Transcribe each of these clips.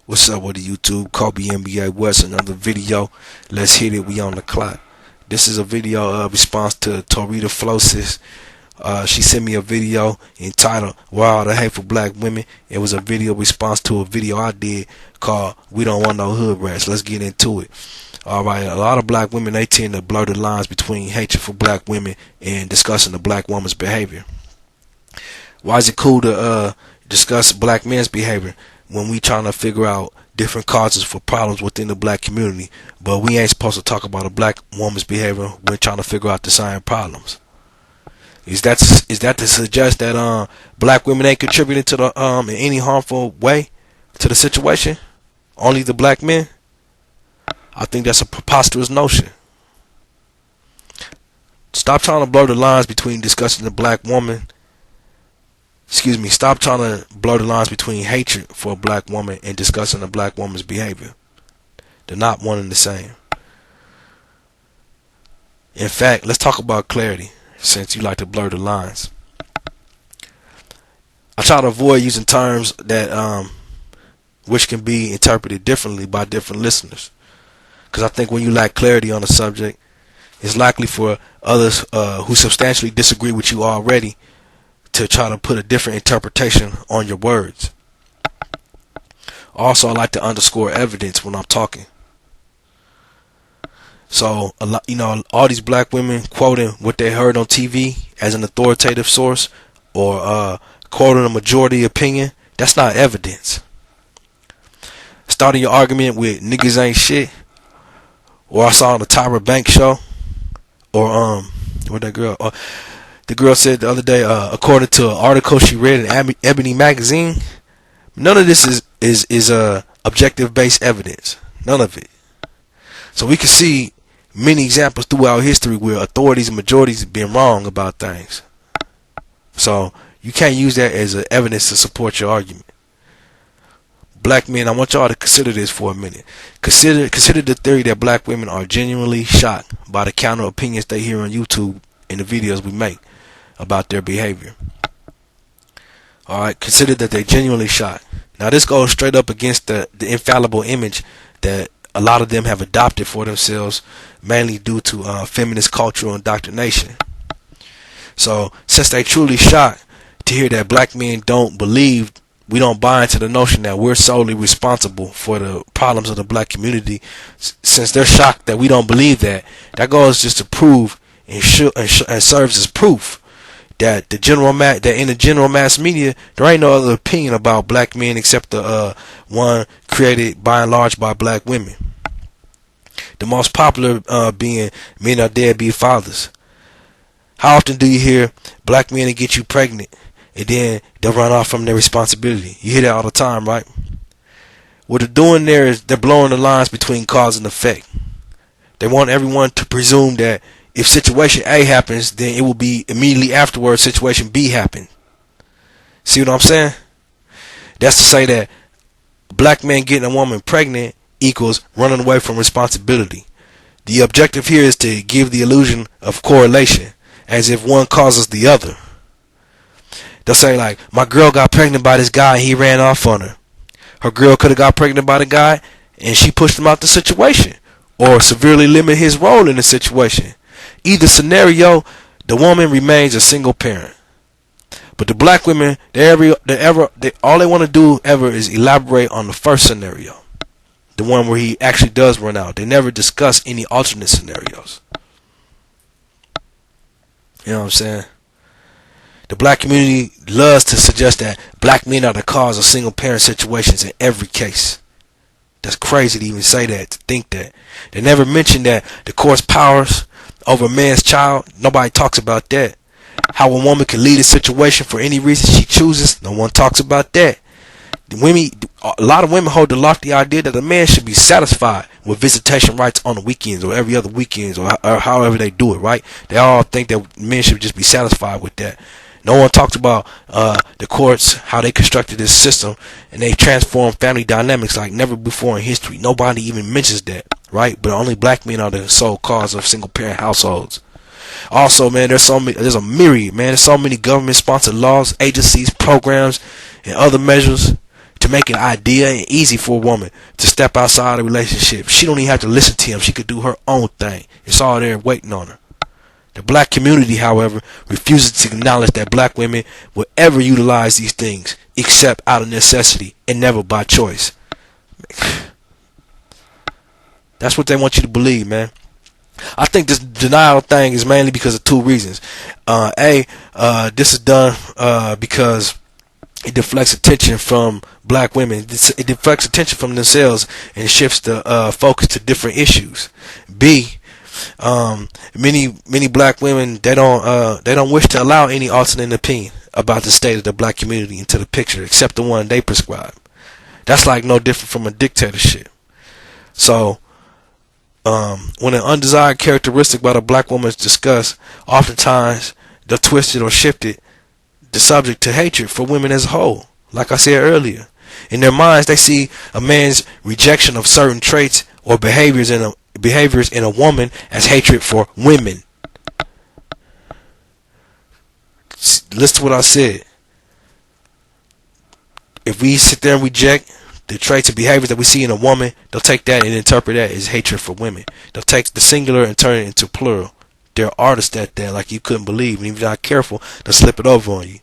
What's up with the YouTube? Kobe NBA West, another video. Let's hit it. We on the clock. This is a video response to Torita Flosis. She sent me a video entitled "Why All the Hateful Black Women." It was a video response to a video I did called "We Don't Want No Hood Rats." Let's get into it. Alright, a lot of black women, they tend to blur the lines between hatred for black women and discussing the black woman's behavior. Why is it cool to discuss black men's behavior when we trying to figure out different causes for problems within the black community, but we ain't supposed to talk about a black woman's behavior when trying to figure out the same problems? Is that to suggest that black women ain't contributing to the in any harmful way to the situation? Only the black men? I think that's a preposterous notion. Stop trying to blur the lines between discussing the black woman. Stop trying to blur the lines between hatred for a black woman and discussing a black woman's behavior. They're not one and the same. In fact, let's talk about clarity, since you like to blur the lines. I try to avoid using terms that which can be interpreted differently by different listeners, because I think when you lack clarity on a subject, it's likely for others who substantially disagree with you already to try to put a different interpretation on your words. Also, I like to underscore evidence when I'm talking. So, all these black women quoting what they heard on TV as an authoritative source, or quoting a majority opinion, that's not evidence. Starting your argument with "niggas ain't shit," or "I saw on the Tyra Banks show," or what that girl, the girl said the other day, according to an article she read in Ebony magazine. None of this is objective based evidence. None of it. So we can see many examples throughout history where authorities and majorities have been wrong about things. So you can't use that as evidence to support your argument. Black men, I want y'all to consider this for a minute. Consider the theory that black women are genuinely shocked by the counter opinions they hear on YouTube in the videos we make about their behavior. Alright, consider that they're genuinely shocked. Now this goes straight up against the infallible image that a lot of them have adopted for themselves, mainly due to feminist cultural indoctrination. So since they truly shocked to hear that black men we don't buy into the notion that we're solely responsible for the problems of the black community, since they're shocked that we don't believe that goes just to prove and serves as proof that in the general mass media there ain't no other opinion about black men except the one created by and large by black women. The most popular being men are deadbeat fathers. How often do you hear black men that get you pregnant and then they'll run off from their responsibility? You hear that all the time, right? What they're doing there is they're blowing the lines between cause and effect. They want everyone to presume that if situation A happens, then it will be immediately afterwards situation B happen. See what I'm saying? That's to say that black man getting a woman pregnant equals running away from responsibility. The objective here is to give the illusion of correlation, as if one causes the other. They'll say like, my girl got pregnant by this guy and he ran off on her. Her girl could have got pregnant by the guy and she pushed him out the situation, or severely limit his role in the situation. Either scenario, the woman remains a single parent. But the black women, all they want to do ever is elaborate on the first scenario, the one where he actually does run out. They never discuss any alternate scenarios. You know what I'm saying? The black community loves to suggest that black men are the cause of single parent situations in every case. That's crazy to even say that, to think that. They never mention that the court's powers over a man's child. Nobody talks about that. How a woman can lead a situation for any reason she chooses. No one talks about that. A lot of women hold the lofty idea that a man should be satisfied with visitation rights on the weekends or every other weekends, or however they do it, right? They all think that men should just be satisfied with that. No one talks about the courts, how they constructed this system, and they transformed family dynamics like never before in history. Nobody even mentions that, right? But only black men are the sole cause of single parent households. Also, man, there's so many government sponsored laws, agencies, programs, and other measures to make it ideal and easy for a woman to step outside a relationship. She don't even have to listen to him. She could do her own thing. It's all there waiting on her. The black community, however, refuses to acknowledge that black women will ever utilize these things except out of necessity and never by choice. That's what they want you to believe, man. I think this denial thing is mainly because of two reasons. This is done because it deflects attention from black women. It deflects attention from themselves and shifts the focus to different issues. B, many black women, they don't wish to allow any alternate opinion about the state of the black community into the picture except the one they prescribe. That's like no different from a dictatorship. So when an undesired characteristic about a black woman is discussed, oftentimes they're twisted or shifted the subject to hatred for women as a whole. Like I said earlier, in their minds they see a man's rejection of certain traits or behaviors in a woman as hatred for women. Listen to what I said. If we sit there and reject the traits and behaviors that we see in a woman, they'll take that and interpret that as hatred for women. They'll take the singular and turn it into plural. There are artists at that like you couldn't believe, and if you're not careful, they'll slip it over on you.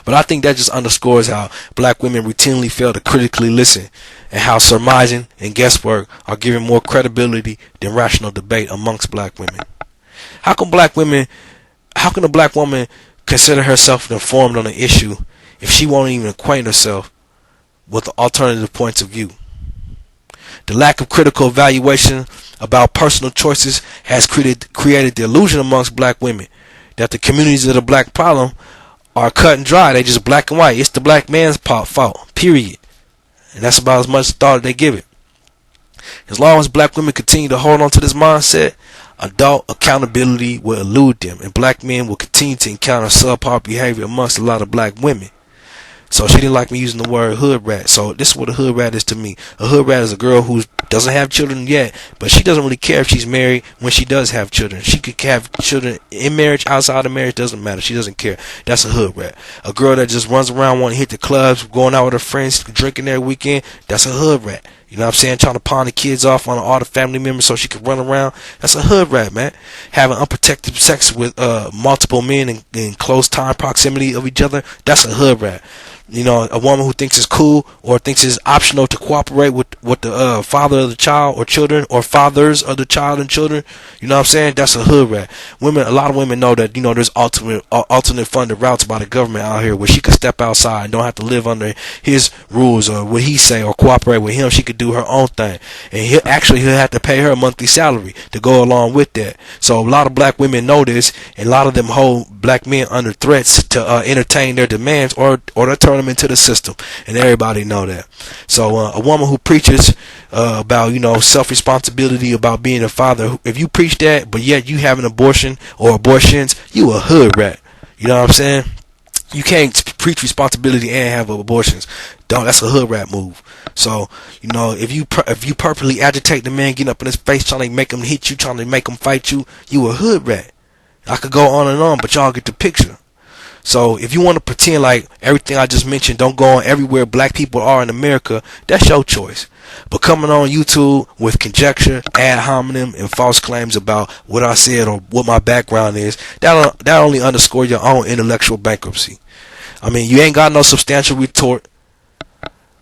But I think that just underscores how black women routinely fail to critically listen, and how surmising and guesswork are given more credibility than rational debate amongst black women. How can a black woman consider herself informed on an issue if she won't even acquaint herself with alternative points of view? The lack of critical evaluation about personal choices has created the illusion amongst black women that the communities of the black problem are cut and dry. They just black and white. It's the black man's fault, period. And that's about as much thought they give it. As long as black women continue to hold on to this mindset, adult accountability will elude them, and black men will continue to encounter subpar behavior amongst a lot of black women. So she didn't like me using the word hood rat. So this is what a hood rat is to me. A hood rat is a girl who doesn't have children yet, but she doesn't really care if she's married when she does have children. She could have children in marriage, outside of marriage, doesn't matter. She doesn't care. That's a hood rat. A girl that just runs around wanting to hit the clubs, going out with her friends, drinking every weekend, that's a hood rat. You know what I'm saying? Trying to pawn the kids off on all the family members so she could run around. That's a hood rat, man. Having unprotected sex with multiple men in close time proximity of each other, that's a hood rat. You know, a woman who thinks it's cool or thinks it's optional to cooperate with the father of the child or children, or fathers of the child and children, you know what I'm saying? That's a hood rat. A lot of women know that, you know, there's alternate funded routes by the government out here where she could step outside and don't have to live under his rules or what he say or cooperate with him. She could do her own thing, and he'll have to pay her a monthly salary to go along with that. So a lot of black women know this, and a lot of them hold black men under threats to entertain their demands or to turn them into the system, and everybody know that. So a woman who preaches about, you know, self-responsibility about being a father, if you preach that but yet you have an abortion or abortions, you a hood rat. You know what I'm saying? You can't preach responsibility and have abortions. That's a hood rat move. So, you know, if you purposely agitate the man, getting up in his face, trying to make him hit you, trying to make him fight you, you a hood rat. I could go on and on, but y'all get the picture. So if you want to pretend like everything I just mentioned don't go on everywhere black people are in America, that's your choice. But coming on YouTube with conjecture, ad hominem, and false claims about what I said or what my background is, that only underscore your own intellectual bankruptcy. I mean, you ain't got no substantial retort,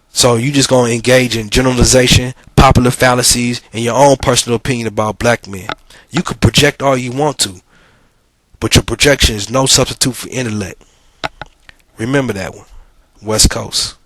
so you just gonna engage in generalization, popular fallacies, and your own personal opinion about black men. You can project all you want to, but your projection is no substitute for intellect. Remember that one. West Coast.